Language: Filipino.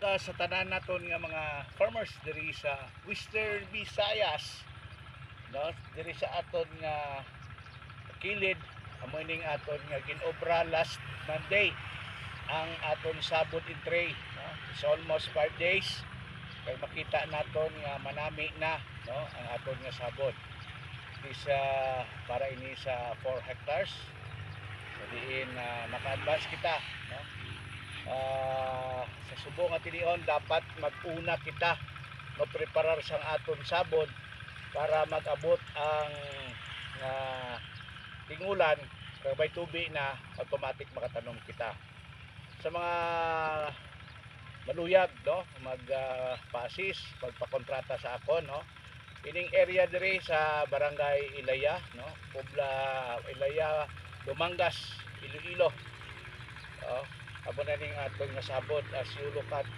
ka sa tanan naton nga mga farmers diri sa Western Visayas, no? Diri sa aton nga kilid amo ning aton nga ginobra last Monday ang aton sabot in tray, no? It's almost 5 days kay makita naton nga manami na, no, ang aton nga sabot. Isa para ini sa 4 hectares. So diin maka-advance kita, no? Sa subong nga tinion dapat mag-una kita magpreparar sang aton sabon para mag-abot ang tingulan kay may tubi na automatic makatanom kita. Sa mga maluyag, no, mag-pa-assist, pagpakontrata sa akon, no, ining area diri sa Barangay Ilaya, no, Pobla Ilaya, Dumangas, Iloilo. Abo na ning aton nga sabot as you look at